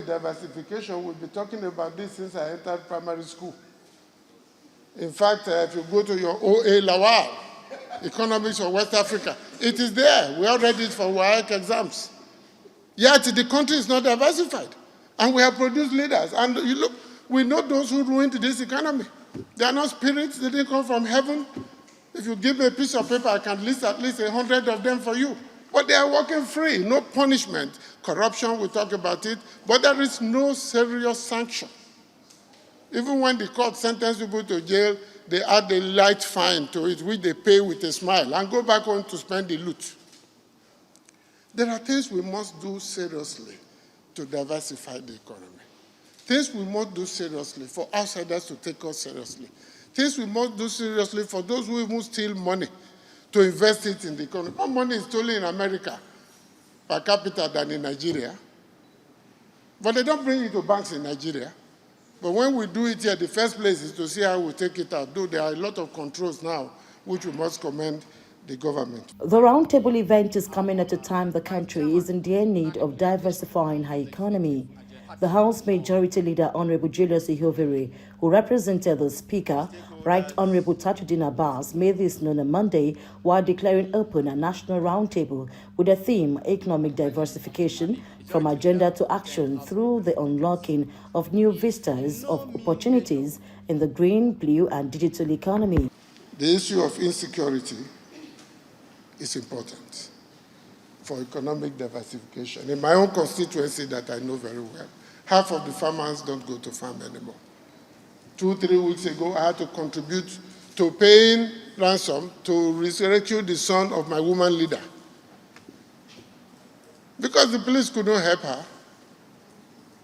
diversification, we'll be talking about this since I entered primary school. In fact, if you go to your OA Lawal, Economics of West Africa, it is there. We all read it for WAEC exams. Yet the country is not diversified. And we have produced leaders. And you look, we know those who ruined this economy. They are not spirits. They didn't come from heaven. If you give me a piece of paper, I can list at least 100 of them for you. But they are working free, no punishment. Corruption, we talk about it, but there is no serious sanction. Even when the court sentences people to jail, they add a light fine to it, which they pay with a smile, and go back home to spend the loot. There are things we must do seriously to diversify the economy. Things we must do seriously for outsiders to take us seriously. Things we must do seriously for those who even steal money to invest it in the economy. More money is stolen in America per capita than in Nigeria. But they don't bring it to banks in Nigeria. But when we do it here, the first place is to see how we take it out. Though there are a lot of controls now, which we must commend the government. The roundtable event is coming at a time the country is in dire need of diversifying her economy. The House Majority Leader, Honorable Julius Ihonvbere, who represented the Speaker, Right Honorable Tajuddin Abbas, made this known on Monday while declaring open a national roundtable with the theme Economic Diversification from Agenda to Action through the unlocking of new vistas of opportunities in the green, blue, and digital economy. The issue of insecurity is important for economic diversification. In my own constituency that I know very well, half of the farmers don't go to farm anymore. 2-3 weeks ago, I had to contribute to paying ransom to rescue the son of my woman leader. Because the police couldn't help her,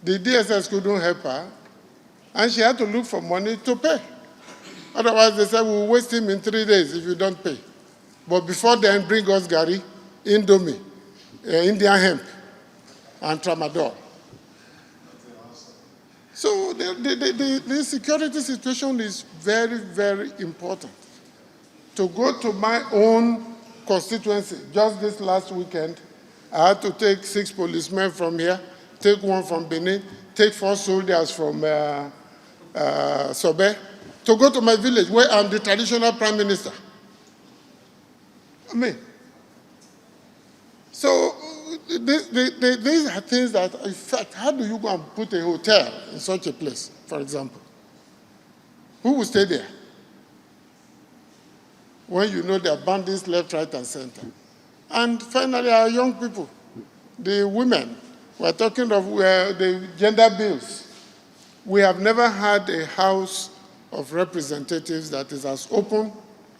the DSS couldn't help her, and she had to look for money to pay. Otherwise, they said, we'll waste him in 3 days if you don't pay. But before then, bring us Gary, Indomie, Indian hemp, and Tramadol. So the security situation is very, very important. To go to my own constituency, just this last weekend, I had to take 6 policemen from here, take 1 from Benin, take 4 soldiers from Sobe, to go to my village where I'm the traditional prime minister. So these are things that, in fact, how do you go and put a hotel in such a place, for example? Who will stay there? When you know there are bandits left, right, and center. And finally, our young people, the women, we're talking of the gender bills. We have never had a House of Representatives that is as open,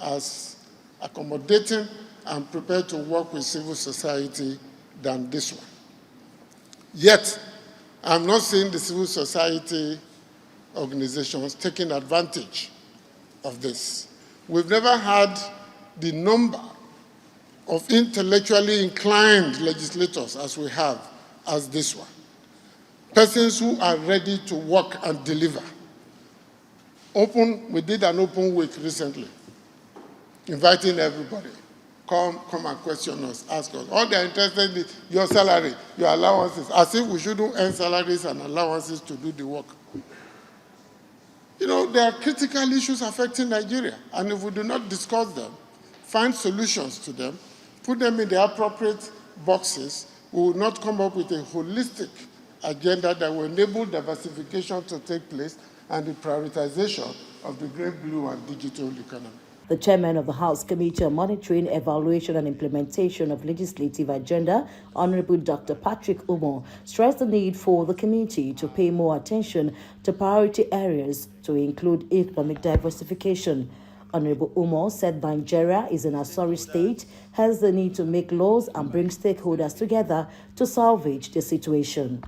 as accommodating, and prepared to work with civil society than this one. Yet, I'm not seeing the civil society organizations taking advantage of this. We've never had the number of intellectually inclined legislators as we have as this one. Persons who are ready to work and deliver. We did an open week recently, inviting everybody. Come and question us, ask us. All they're interested in your salary, your allowances, as if we shouldn't earn salaries and allowances to do the work. You know, there are critical issues affecting Nigeria, and if we do not discuss them, find solutions to them, put them in the appropriate boxes, we will not come up with a holistic agenda that will enable diversification to take place and the prioritization of the green, blue, and digital economy. The chairman of the House Committee on Monitoring, Evaluation and Implementation of Legislative Agenda, Honorable Dr. Patrick Umo, stressed the need for the committee to pay more attention to priority areas to include economic diversification. Honorable Umo said Nigeria is in a sorry state, hence the need to make laws and bring stakeholders together to salvage the situation.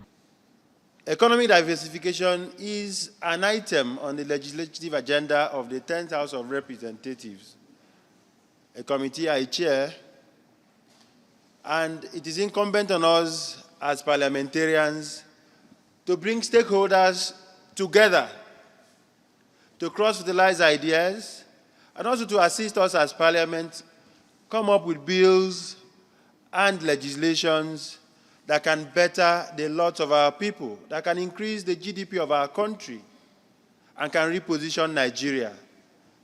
Economic diversification is an item on the legislative agenda of the 10th House of Representatives, a committee I chair, and it is incumbent on us as parliamentarians to bring stakeholders together to cross-fertilize ideas and also to assist us as Parliament come up with bills and legislations that can better the lot of our people, that can increase the GDP of our country, and can reposition Nigeria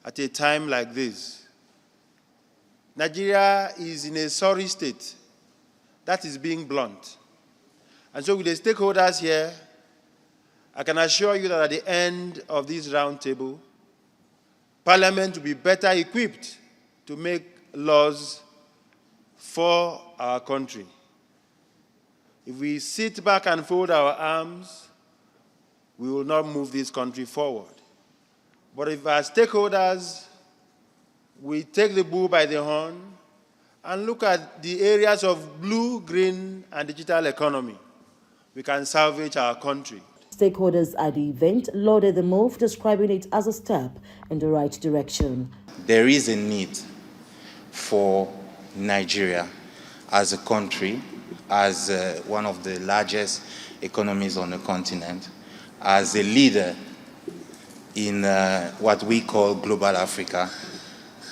at a time like this. Nigeria is in a sorry state. That is being blunt. And so with the stakeholders here, I can assure you that at the end of this roundtable, Parliament will be better equipped to make laws for our country. If we sit back and fold our arms, we will not move this country forward. But if our stakeholders, we take the bull by the horn and look at the areas of blue, green, and digital economy, we can salvage our country. Stakeholders at the event lauded the move, describing it as a step in the right direction. There is a need for Nigeria as a country, as one of the largest economies on the continent, as a leader in what we call global Africa,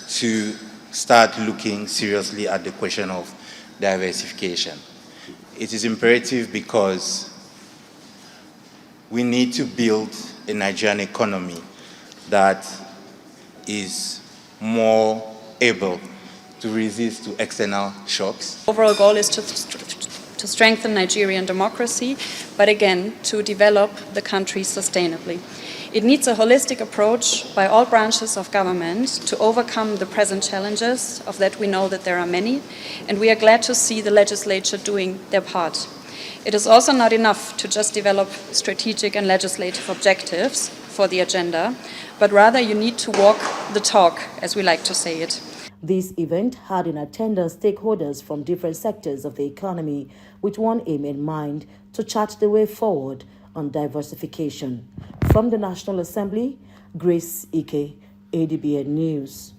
to start looking seriously at the question of diversification. It is imperative because we need to build a Nigerian economy that is more able to resist to external shocks. Overall goal is to strengthen Nigerian democracy, but again, to develop the country sustainably. It needs a holistic approach by all branches of government to overcome the present challenges, of that we know that there are many, and we are glad to see the legislature doing their part. It is also not enough to just develop strategic and legislative objectives for the agenda, but rather you need to walk the talk, as we like to say it. This event had in attendance stakeholders from different sectors of the economy, with one aim in mind: to chart the way forward on diversification. From the National Assembly, Grace Ike, ADBN News.